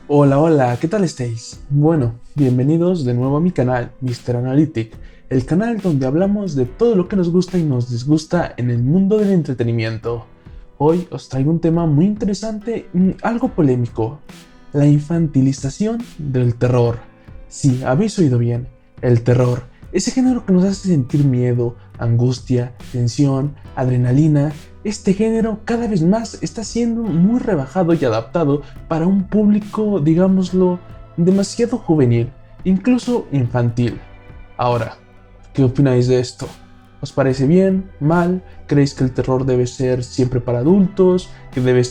Hola, hola, ¿qué tal estáis? Bueno, bienvenidos de nuevo a mi canal, Mr. Analytic, el canal donde hablamos de todo lo que nos gusta y nos disgusta en el mundo del entretenimiento. Hoy os traigo un tema muy interesante, algo polémico, la infantilización del terror. Sí, habéis oído bien, el terror, ese género que nos hace sentir miedo, angustia, tensión, adrenalina. Este género cada vez más está siendo muy rebajado y adaptado para un público, digámoslo, demasiado juvenil, incluso infantil. Ahora, ¿qué opináis de esto? ¿Os parece bien? ¿Mal? ¿Creéis que el terror debe ser siempre para adultos? ¿Que debe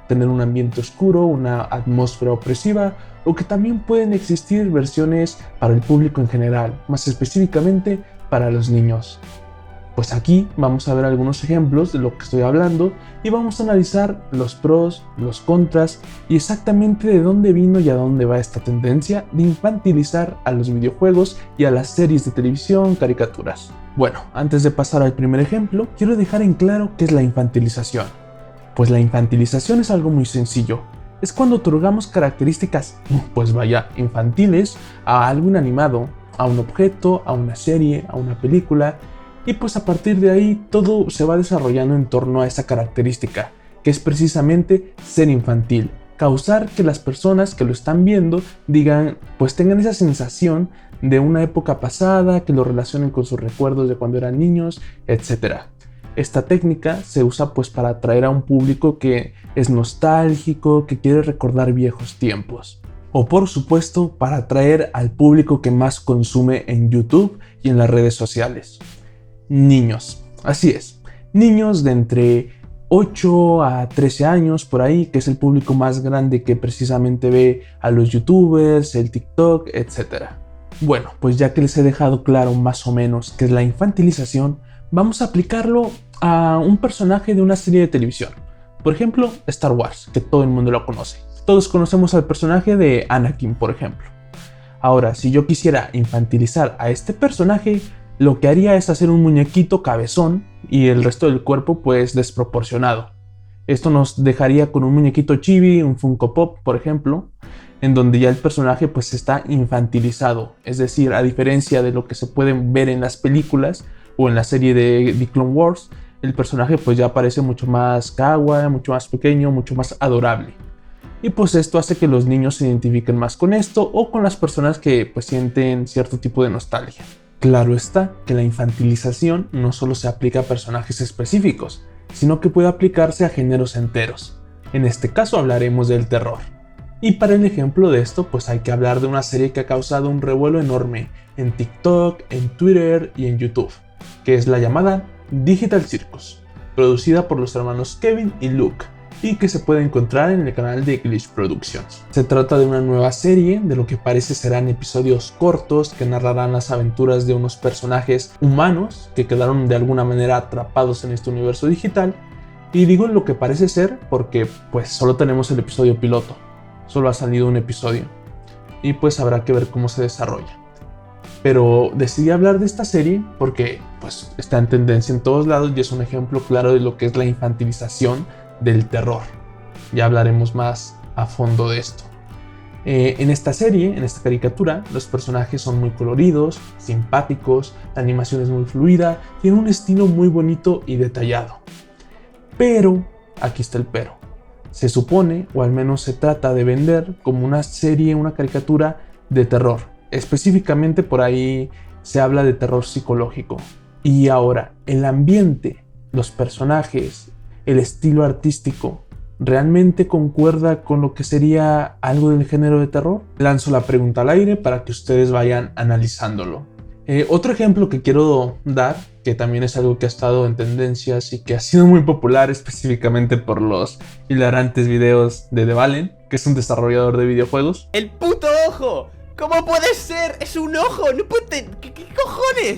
tener un ambiente oscuro, una atmósfera opresiva? ¿O que también pueden existir versiones para el público en general, más específicamente para los niños? Pues aquí vamos a ver algunos ejemplos de lo que estoy hablando y vamos a analizar los pros, los contras y exactamente de dónde vino y a dónde va esta tendencia de infantilizar a los videojuegos y a las series de televisión, caricaturas. Bueno, antes de pasar al primer ejemplo, quiero dejar en claro qué es la infantilización. Pues la infantilización es algo muy sencillo. Es cuando otorgamos características, pues vaya, infantiles a algo inanimado, a un objeto, a una serie, a una película. Y pues a partir de ahí todo se va desarrollando en torno a esa característica, que es precisamente ser infantil, causar que las personas que lo están viendo digan, pues tengan esa sensación de una época pasada, que lo relacionen con sus recuerdos de cuando eran niños, etc. Esta técnica se usa pues para atraer a un público que es nostálgico, que quiere recordar viejos tiempos. O por supuesto para atraer al público que más consume en YouTube y en las redes sociales. Niños, así es, niños de entre 8 a 13 años por ahí, que es el público más grande que precisamente ve a los youtubers, el TikTok, etc. Bueno, pues ya que les he dejado claro más o menos qué es la infantilización, vamos a aplicarlo a un personaje de una serie de televisión. Por ejemplo, Star Wars, que todo el mundo lo conoce. Todos conocemos al personaje de Anakin, por ejemplo. Ahora, si yo quisiera infantilizar a este personaje, lo que haría es hacer un muñequito cabezón y el resto del cuerpo pues desproporcionado. Esto nos dejaría con un muñequito chibi, un Funko Pop, por ejemplo, en donde ya el personaje pues está infantilizado. Es decir, a diferencia de lo que se puede ver en las películas o en la serie de The Clone Wars, el personaje pues ya parece mucho más kawaii, mucho más pequeño, mucho más adorable. Y pues esto hace que los niños se identifiquen más con esto o con las personas que pues sienten cierto tipo de nostalgia. Claro está que la infantilización no solo se aplica a personajes específicos, sino que puede aplicarse a géneros enteros. En este caso hablaremos del terror. Y para el ejemplo de esto, pues hay que hablar de una serie que ha causado un revuelo enorme en TikTok, en Twitter y en YouTube, que es la llamada Digital Circus, producida por los hermanos Kevin y Luke, y que se puede encontrar en el canal de Glitch Productions. Se trata de una nueva serie de lo que parece serán episodios cortos que narrarán las aventuras de unos personajes humanos que quedaron de alguna manera atrapados en este universo digital. Y digo lo que parece ser porque pues solo tenemos el episodio piloto, solo ha salido un episodio y pues habrá que ver cómo se desarrolla. Pero decidí hablar de esta serie porque pues está en tendencia en todos lados y es un ejemplo claro de lo que es la infantilización del terror. Ya hablaremos más a fondo de esto. En esta serie, en esta caricatura, los personajes son muy coloridos, simpáticos, la animación es muy fluida, tiene un estilo muy bonito y detallado. Pero, aquí está el pero. Se supone, o al menos se trata de vender como una serie, una caricatura de terror. Específicamente por ahí se habla de terror psicológico. Y ahora, el ambiente, los personajes, el estilo artístico, ¿realmente concuerda con lo que sería algo del género de terror? Lanzo la pregunta al aire para que ustedes vayan analizándolo. Otro ejemplo que quiero dar, que también es algo que ha estado en tendencias y que ha sido muy popular específicamente por los hilarantes videos de The Valen, que es un desarrollador de videojuegos. ¡El puto ojo! ¿Cómo puede ser? ¡Es un ojo! ¡No puede... ¿Qué cojones?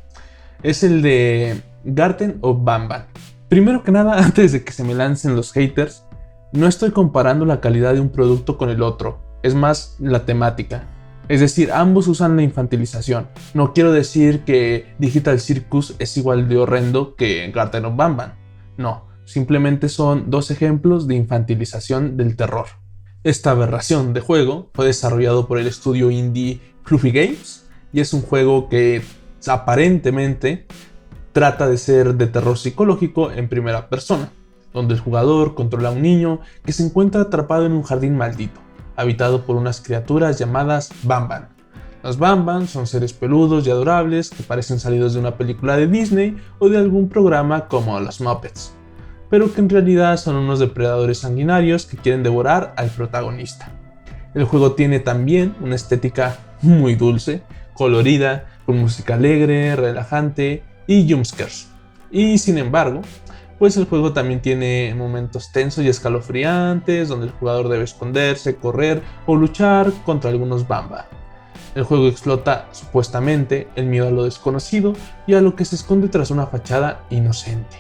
Es el de Garten of Banban. Primero que nada, antes de que se me lancen los haters, no estoy comparando la calidad de un producto con el otro, es más la temática. Es decir, ambos usan la infantilización. No quiero decir que Digital Circus es igual de horrendo que Garten of Banban. No, simplemente son dos ejemplos de infantilización del terror. Esta aberración de juego fue desarrollado por el estudio indie Fluffy Games y es un juego que aparentemente trata de ser de terror psicológico en primera persona, donde el jugador controla a un niño que se encuentra atrapado en un jardín maldito, habitado por unas criaturas llamadas Banban. Los Banban son seres peludos y adorables que parecen salidos de una película de Disney o de algún programa como Los Muppets, pero que en realidad son unos depredadores sanguinarios que quieren devorar al protagonista. El juego tiene también una estética muy dulce, colorida, con música alegre, relajante y jumpscares. Y sin embargo, pues el juego también tiene momentos tensos y escalofriantes donde el jugador debe esconderse, correr o luchar contra algunos Bamba. El juego explota supuestamente el miedo a lo desconocido y a lo que se esconde tras una fachada inocente.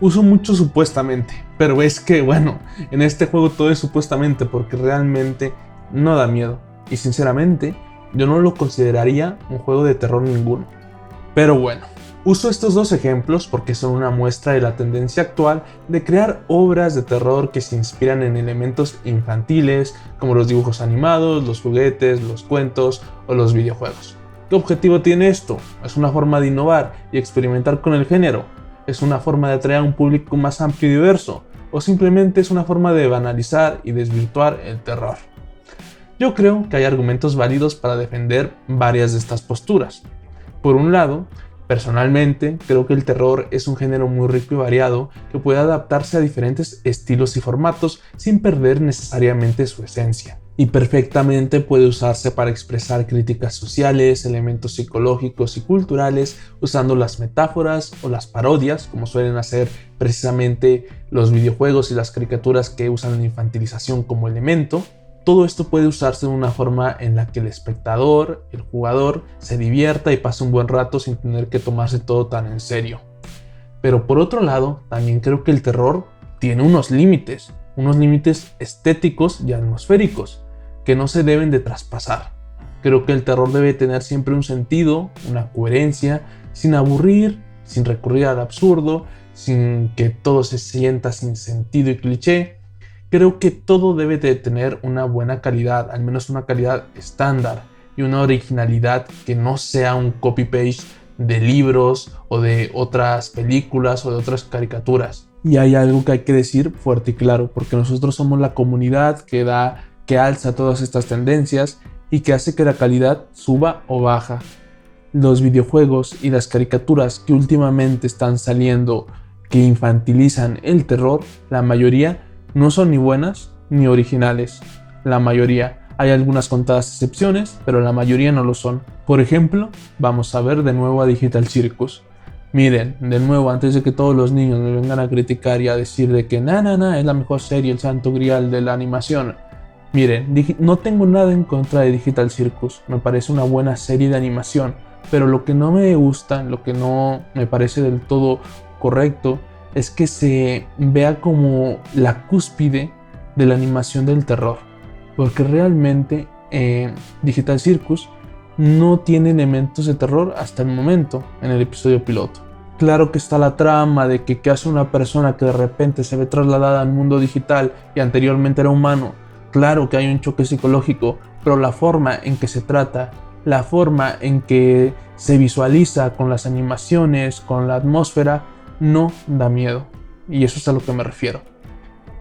Uso mucho supuestamente, pero es que bueno, en este juego todo es supuestamente porque realmente no da miedo y sinceramente yo no lo consideraría un juego de terror ninguno. Pero bueno, uso estos dos ejemplos porque son una muestra de la tendencia actual de crear obras de terror que se inspiran en elementos infantiles como los dibujos animados, los juguetes, los cuentos o los videojuegos. ¿Qué objetivo tiene esto? ¿Es una forma de innovar y experimentar con el género? ¿Es una forma de atraer a un público más amplio y diverso? ¿O simplemente es una forma de banalizar y desvirtuar el terror? Yo creo que hay argumentos válidos para defender varias de estas posturas. Por un lado, personalmente creo que el terror es un género muy rico y variado que puede adaptarse a diferentes estilos y formatos sin perder necesariamente su esencia. Y perfectamente puede usarse para expresar críticas sociales, elementos psicológicos y culturales, usando las metáforas o las parodias, como suelen hacer precisamente los videojuegos y las caricaturas que usan la infantilización como elemento. Todo esto puede usarse de una forma en la que el espectador, el jugador, se divierta y pase un buen rato sin tener que tomarse todo tan en serio. Pero por otro lado, también creo que el terror tiene unos límites estéticos y atmosféricos, que no se deben de traspasar. Creo que el terror debe tener siempre un sentido, una coherencia, sin aburrir, sin recurrir al absurdo, sin que todo se sienta sin sentido y cliché. Creo que todo debe de tener una buena calidad, al menos una calidad estándar y una originalidad que no sea un copy-paste de libros o de otras películas o de otras caricaturas. Y hay algo que hay que decir fuerte y claro, porque nosotros somos la comunidad que alza todas estas tendencias y que hace que la calidad suba o baja. Los videojuegos y las caricaturas que últimamente están saliendo que infantilizan el terror, la mayoría no son ni buenas ni originales. La mayoría. Hay algunas contadas excepciones, pero la mayoría no lo son. Por ejemplo, vamos a ver de nuevo a Digital Circus. Miren, de nuevo, antes de que todos los niños me vengan a criticar y a decir de que es la mejor serie, el santo grial de la animación. Miren, no tengo nada en contra de Digital Circus, me parece una buena serie de animación, pero lo que no me gusta, lo que no me parece del todo correcto, es que se vea como la cúspide de la animación del terror, porque realmente Digital Circus no tiene elementos de terror hasta el momento en el episodio piloto. Claro que está la trama de que qué hace una persona que de repente se ve trasladada al mundo digital y anteriormente era humano. Claro que hay un choque psicológico, pero la forma en que se trata, la forma en que se visualiza con las animaciones, con la atmósfera, no da miedo. Y eso es a lo que me refiero.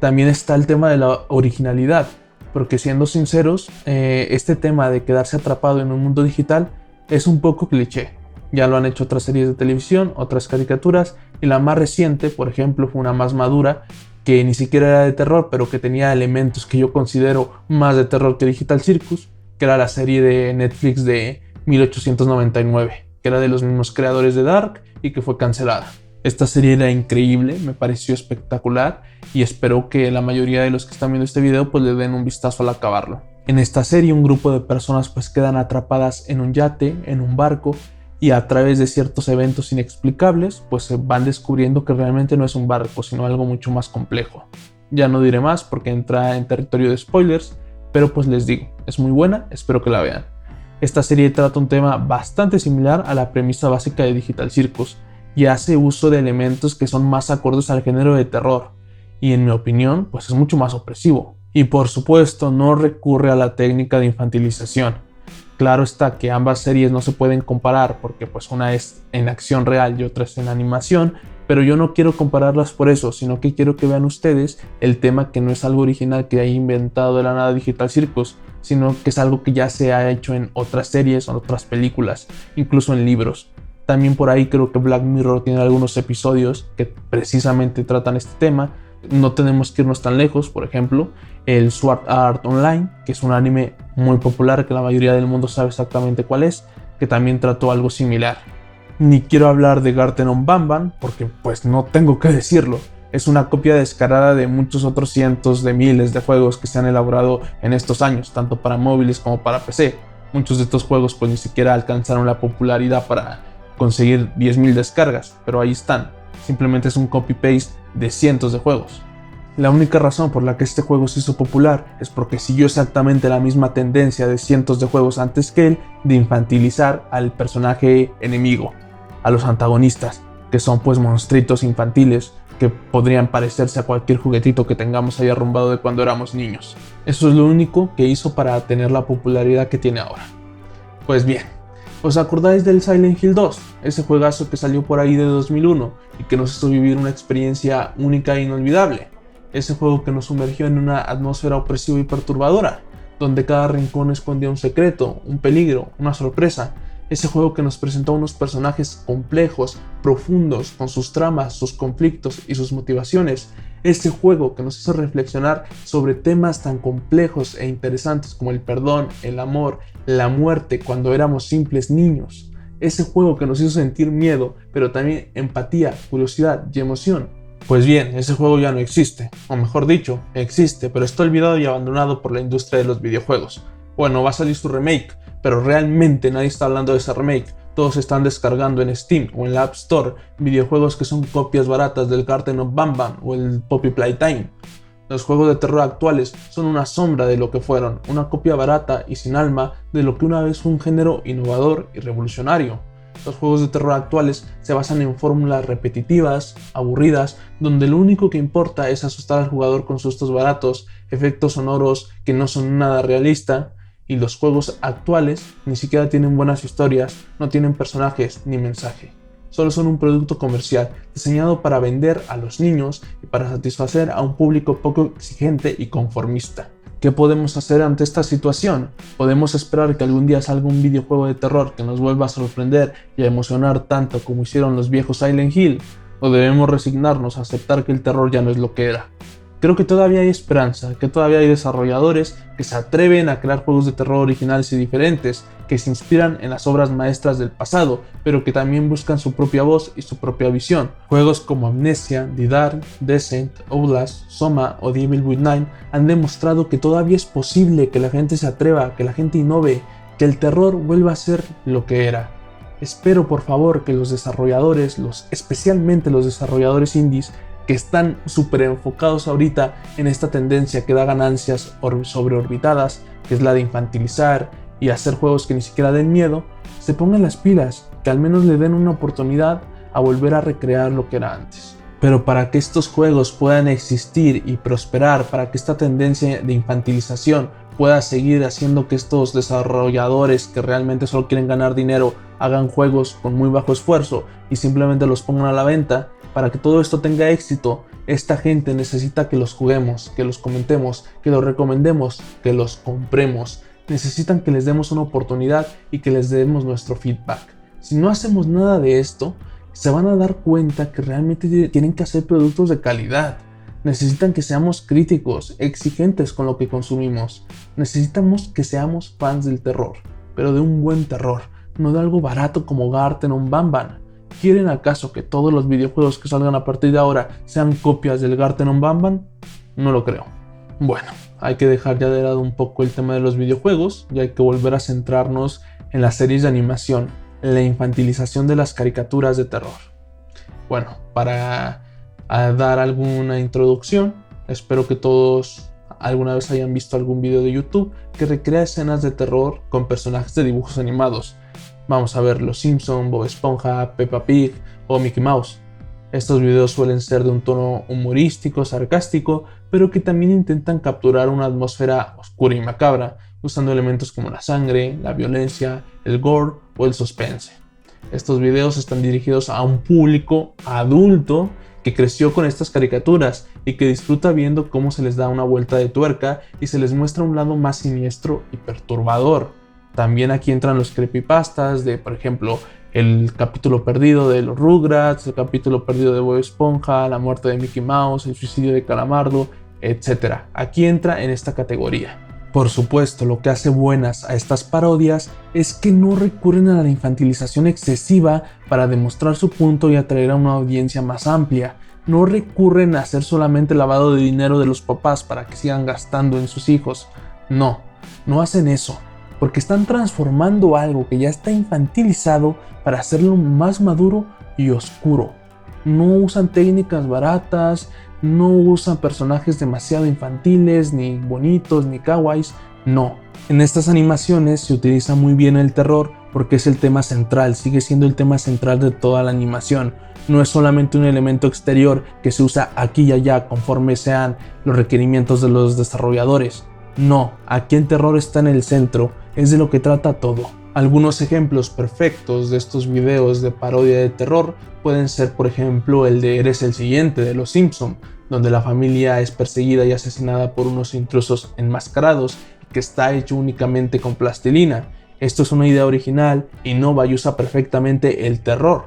También está el tema de la originalidad, porque siendo sinceros, este tema de quedarse atrapado en un mundo digital es un poco cliché. Ya lo han hecho otras series de televisión, otras caricaturas, y la más reciente, por ejemplo, fue una más madura, que ni siquiera era de terror, pero que tenía elementos que yo considero más de terror que Digital Circus, que era la serie de Netflix de 1899, que era de los mismos creadores de Dark y que fue cancelada. Esta serie era increíble, me pareció espectacular y espero que la mayoría de los que están viendo este video pues le den un vistazo al acabarlo. En esta serie un grupo de personas pues quedan atrapadas en un yate, en un barco, y a través de ciertos eventos inexplicables pues se van descubriendo que realmente no es un barco sino algo mucho más complejo. Ya no diré más porque entra en territorio de spoilers, pero pues les digo, es muy buena, espero que la vean. Esta serie trata un tema bastante similar a la premisa básica de Digital Circus y hace uso de elementos que son más acordes al género de terror y en mi opinión pues es mucho más opresivo. Y por supuesto no recurre a la técnica de infantilización. Claro está que ambas series no se pueden comparar porque pues una es en acción real y otra es en animación, pero yo no quiero compararlas por eso, sino que quiero que vean ustedes el tema, que no es algo original que haya inventado de la nada Digital Circus, sino que es algo que ya se ha hecho en otras series, en otras películas, incluso en libros. También por ahí creo que Black Mirror tiene algunos episodios que precisamente tratan este tema. No tenemos que irnos tan lejos, por ejemplo, el Sword Art Online, que es un anime muy popular que la mayoría del mundo sabe exactamente cuál es, que también trató algo similar. Ni quiero hablar de Garten on Banban, porque pues no tengo que decirlo. Es una copia descarada de muchos otros cientos de miles de juegos que se han elaborado en estos años, tanto para móviles como para PC. Muchos de estos juegos pues ni siquiera alcanzaron la popularidad para conseguir 10.000 descargas, pero ahí están. Simplemente es un copy-paste de cientos de juegos. La única razón por la que este juego se hizo popular es porque siguió exactamente la misma tendencia de cientos de juegos antes que él de infantilizar al personaje enemigo, a los antagonistas, que son pues monstruitos infantiles que podrían parecerse a cualquier juguetito que tengamos ahí arrumbado de cuando éramos niños. Eso es lo único que hizo para tener la popularidad que tiene ahora. Pues bien, ¿os acordáis del Silent Hill 2? Ese juegazo que salió por ahí de 2001 y que nos hizo vivir una experiencia única e inolvidable. Ese juego que nos sumergió en una atmósfera opresiva y perturbadora, donde cada rincón escondía un secreto, un peligro, una sorpresa. Ese juego que nos presentó unos personajes complejos, profundos, con sus tramas, sus conflictos y sus motivaciones. Ese juego que nos hizo reflexionar sobre temas tan complejos e interesantes como el perdón, el amor, la muerte cuando éramos simples niños. Ese juego que nos hizo sentir miedo, pero también empatía, curiosidad y emoción. Pues bien, ese juego ya no existe, o mejor dicho, existe, pero está olvidado y abandonado por la industria de los videojuegos. Bueno, va a salir su remake, pero realmente nadie está hablando de ese remake. Todos están descargando en Steam o en la App Store videojuegos que son copias baratas del Garten of Banban o el Poppy Playtime. Los juegos de terror actuales son una sombra de lo que fueron, una copia barata y sin alma de lo que una vez fue un género innovador y revolucionario. Los juegos de terror actuales se basan en fórmulas repetitivas, aburridas, donde lo único que importa es asustar al jugador con sustos baratos, efectos sonoros que no son nada realista, y los juegos actuales ni siquiera tienen buenas historias, no tienen personajes ni mensaje. Solo son un producto comercial diseñado para vender a los niños y para satisfacer a un público poco exigente y conformista. ¿Qué podemos hacer ante esta situación? ¿Podemos esperar que algún día salga un videojuego de terror que nos vuelva a sorprender y a emocionar tanto como hicieron los viejos Silent Hill? ¿O debemos resignarnos a aceptar que el terror ya no es lo que era? Creo que todavía hay esperanza, que todavía hay desarrolladores que se atreven a crear juegos de terror originales y diferentes, que se inspiran en las obras maestras del pasado, pero que también buscan su propia voz y su propia visión. Juegos como Amnesia, The Dark, Descent, Outlast, Soma o The Evil Within han demostrado que todavía es posible que la gente se atreva, que la gente innove, que el terror vuelva a ser lo que era. Espero por favor que los desarrolladores, especialmente los desarrolladores indies, que están súper enfocados ahorita en esta tendencia que da ganancias sobreorbitadas, que es la de infantilizar y hacer juegos que ni siquiera den miedo, se pongan las pilas, que al menos le den una oportunidad a volver a recrear lo que era antes. Pero para que estos juegos puedan existir y prosperar, para que esta tendencia de infantilización pueda seguir haciendo que estos desarrolladores que realmente solo quieren ganar dinero hagan juegos con muy bajo esfuerzo y simplemente los pongan a la venta, para que todo esto tenga éxito, esta gente necesita que los juguemos, que los comentemos, que los recomendemos, que los compremos. Necesitan que les demos una oportunidad y que les demos nuestro feedback. Si no hacemos nada de esto, se van a dar cuenta que realmente tienen que hacer productos de calidad. Necesitan que seamos críticos, exigentes con lo que consumimos. Necesitamos que seamos fans del terror, pero de un buen terror, no de algo barato como Garten on Banban. ¿Quieren acaso que todos los videojuegos que salgan a partir de ahora sean copias del Garten on Banban? No lo creo. Bueno, hay que dejar ya de lado un poco el tema de los videojuegos y hay que volver a centrarnos en las series de animación, en la infantilización de las caricaturas de terror. Bueno, para dar alguna introducción, espero que todos alguna vez hayan visto algún video de YouTube que recrea escenas de terror con personajes de dibujos animados. Vamos a ver Los Simpson, Bob Esponja, Peppa Pig o Mickey Mouse. Estos videos suelen ser de un tono humorístico, sarcástico, pero que también intentan capturar una atmósfera oscura y macabra, usando elementos como la sangre, la violencia, el gore o el suspense. Estos videos están dirigidos a un público adulto que creció con estas caricaturas y que disfruta viendo cómo se les da una vuelta de tuerca y se les muestra un lado más siniestro y perturbador. También aquí entran los creepypastas de, por ejemplo, el capítulo perdido de los Rugrats, el capítulo perdido de Bob Esponja, la muerte de Mickey Mouse, el suicidio de Calamardo, etc. Aquí entra en esta categoría. Por supuesto, lo que hace buenas a estas parodias es que no recurren a la infantilización excesiva para demostrar su punto y atraer a una audiencia más amplia. No recurren a hacer solamente lavado de dinero de los papás para que sigan gastando en sus hijos. No hacen eso, porque están transformando algo que ya está infantilizado para hacerlo más maduro y oscuro. No usan técnicas baratas, no usan personajes demasiado infantiles, ni bonitos, ni kawaiis, no. En estas animaciones se utiliza muy bien el terror porque es el tema central, sigue siendo el tema central de toda la animación. No es solamente un elemento exterior que se usa aquí y allá conforme sean los requerimientos de los desarrolladores. No, aquí el terror está en el centro, es de lo que trata todo. Algunos ejemplos perfectos de estos videos de parodia de terror pueden ser, por ejemplo, el de Eres el siguiente de Los Simpson, donde la familia es perseguida y asesinada por unos intrusos enmascarados que está hecho únicamente con plastilina. Esto es una idea original, innova y usa perfectamente el terror.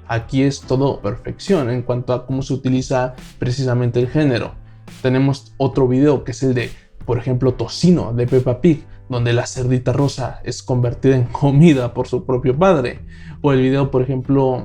Aquí es todo perfección en cuanto a cómo se utiliza precisamente el género. Tenemos otro video que es el de, por ejemplo, Tocino de Peppa Pig, donde la cerdita rosa es convertida en comida por su propio padre. O el video, por ejemplo,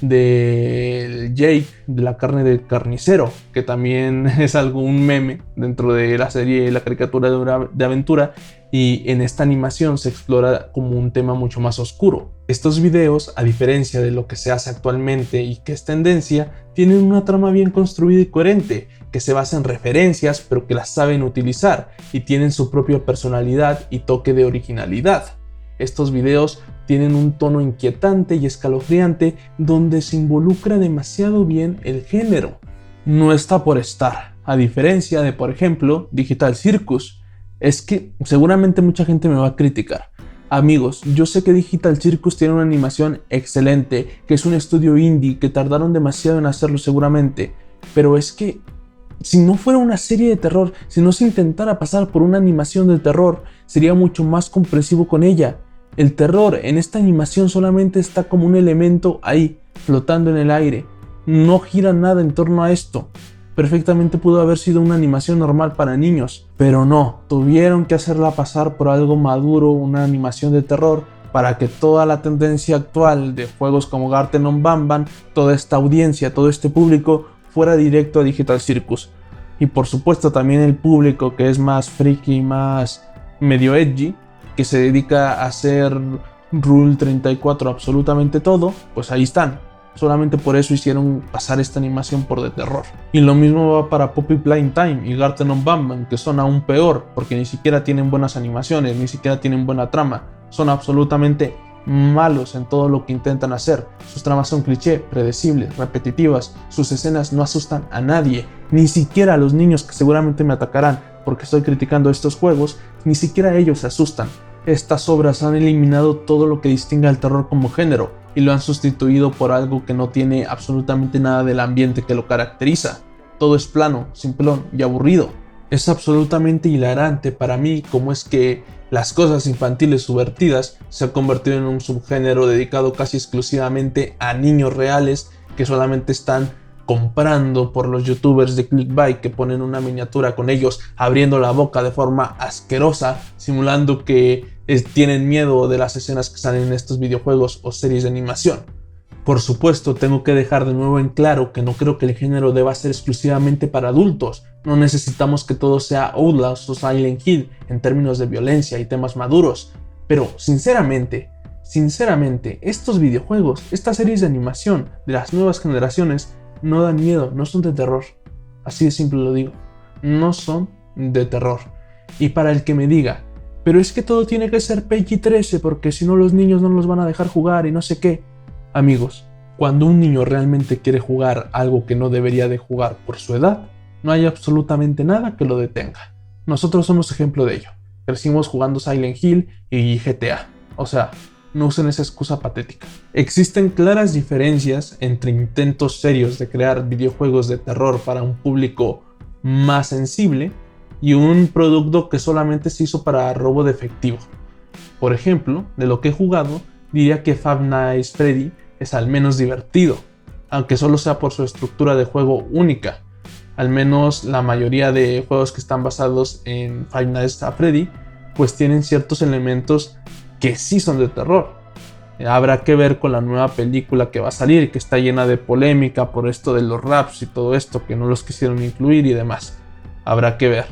de Jake, de la carne del carnicero, que también es un meme dentro de la serie, la caricatura de aventura, y en esta animación se explora como un tema mucho más oscuro. Estos videos, a diferencia de lo que se hace actualmente y que es tendencia, tienen una trama bien construida y coherente, que se basa en referencias pero que las saben utilizar y tienen su propia personalidad y toque de originalidad. Estos videos tienen un tono inquietante y escalofriante donde se involucra demasiado bien el género. No está por estar, a diferencia de, por ejemplo, Digital Circus. Es que seguramente mucha gente me va a criticar. Amigos, yo sé que Digital Circus tiene una animación excelente, que es un estudio indie, que tardaron demasiado en hacerlo seguramente, pero es que si no fuera una serie de terror, si no se intentara pasar por una animación de terror, sería mucho más comprensivo con ella. El terror en esta animación solamente está como un elemento ahí, flotando en el aire. No gira nada en torno a esto. Perfectamente pudo haber sido una animación normal para niños, pero no, tuvieron que hacerla pasar por algo maduro, una animación de terror, para que toda la tendencia actual de juegos como Garten on Banban, toda esta audiencia, todo este público, fuera directo a Digital Circus. Y por supuesto también el público que es más freaky, más medio edgy, que se dedica a hacer Rule 34 absolutamente todo, pues ahí están. Solamente por eso hicieron pasar esta animación por de terror. Y lo mismo va para Poppy Playtime y Garten on Banban, que son aún peor, porque ni siquiera tienen buenas animaciones, ni siquiera tienen buena trama. Son absolutamente malos en todo lo que intentan hacer. Sus tramas son cliché, predecibles, repetitivas. Sus escenas no asustan a nadie, ni siquiera a los niños que seguramente me atacarán porque estoy criticando estos juegos, ni siquiera ellos se asustan. Estas obras han eliminado todo lo que distingue al terror como género y lo han sustituido por algo que no tiene absolutamente nada del ambiente que lo caracteriza. Todo es plano, simplón y aburrido. Es absolutamente hilarante para mí cómo es que las cosas infantiles subvertidas se han convertido en un subgénero dedicado casi exclusivamente a niños reales que solamente están comprando por los youtubers de clickbait que ponen una miniatura con ellos abriendo la boca de forma asquerosa, simulando que tienen miedo de las escenas que salen en estos videojuegos o series de animación. Por supuesto, tengo que dejar de nuevo en claro que no creo que el género deba ser exclusivamente para adultos. No necesitamos que todo sea Outlast o Silent Hill en términos de violencia y temas maduros. Pero, sinceramente, estos videojuegos, estas series de animación de las nuevas generaciones no dan miedo, no son de terror. Así de simple lo digo. No son de terror. Y para el que me diga, pero es que todo tiene que ser PG-13 porque si no los niños no los van a dejar jugar y no sé qué. Amigos, Cuando un niño realmente quiere jugar algo que no debería de jugar por su edad, no hay absolutamente nada que lo detenga. Nosotros somos ejemplo de ello. Crecimos jugando Silent Hill y GTA. O sea, no usen esa excusa patética. Existen claras diferencias entre intentos serios de crear videojuegos de terror para un público más sensible y un producto que solamente se hizo para robo de efectivo. Por ejemplo, de lo que he jugado, diría que Five Nights Freddy es al menos divertido, aunque solo sea por su estructura de juego única. Al menos la mayoría de juegos que están basados en Five Nights at Freddy pues tienen ciertos elementos que sí son de terror. Habrá que ver con la nueva película que va a salir, que está llena de polémica por esto de los raps y todo esto, que no los quisieron incluir y demás. Habrá que ver.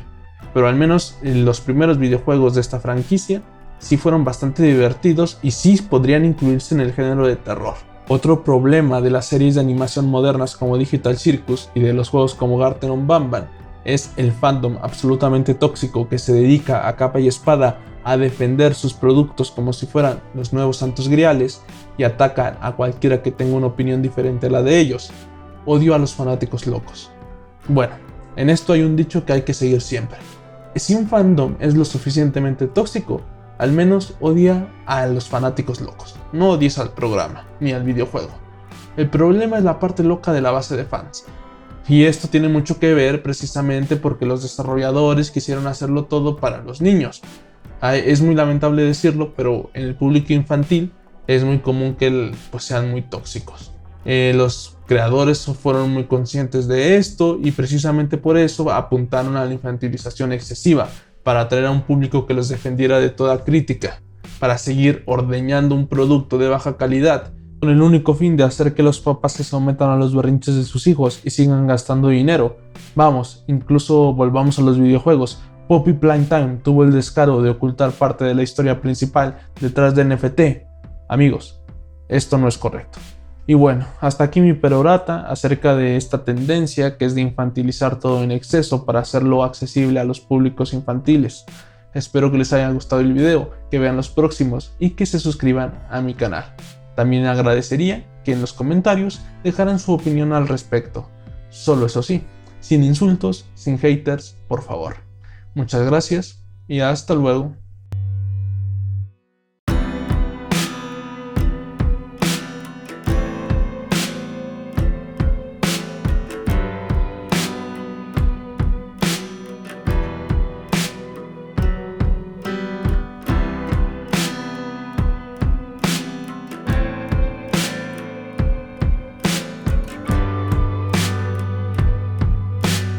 Pero al menos los primeros videojuegos de esta franquicia sí fueron bastante divertidos y sí podrían incluirse en el género de terror. Otro problema de las series de animación modernas como Digital Circus y de los juegos como Garten Banban es el fandom absolutamente tóxico que se dedica a capa y espada a defender sus productos como si fueran los nuevos santos griales y atacan a cualquiera que tenga una opinión diferente a la de ellos. Odio a los fanáticos locos. Bueno, en esto hay un dicho que hay que seguir siempre. Si un fandom es lo suficientemente tóxico, al menos odia a los fanáticos locos. No odies al programa, ni al videojuego. El problema es la parte loca de la base de fans. Y esto tiene mucho que ver precisamente porque los desarrolladores quisieron hacerlo todo para los niños. Es muy lamentable decirlo, pero en el público infantil es muy común que pues, sean muy tóxicos. Los creadores fueron muy conscientes de esto y precisamente por eso apuntaron a la infantilización excesiva, para atraer a un público que los defendiera de toda crítica, para seguir ordeñando un producto de baja calidad, con el único fin de hacer que los papás se sometan a los berrinches de sus hijos y sigan gastando dinero. Vamos, incluso volvamos a los videojuegos. Poppy Playtime tuvo el descaro de ocultar parte de la historia principal detrás de NFT. Amigos, esto no es correcto. Y bueno, hasta aquí mi perorata acerca de esta tendencia que es de infantilizar todo en exceso para hacerlo accesible a los públicos infantiles. Espero que les haya gustado el video, que vean los próximos y que se suscriban a mi canal. También agradecería que en los comentarios dejaran su opinión al respecto. Solo eso sí, sin insultos, sin haters, por favor. Muchas gracias y hasta luego.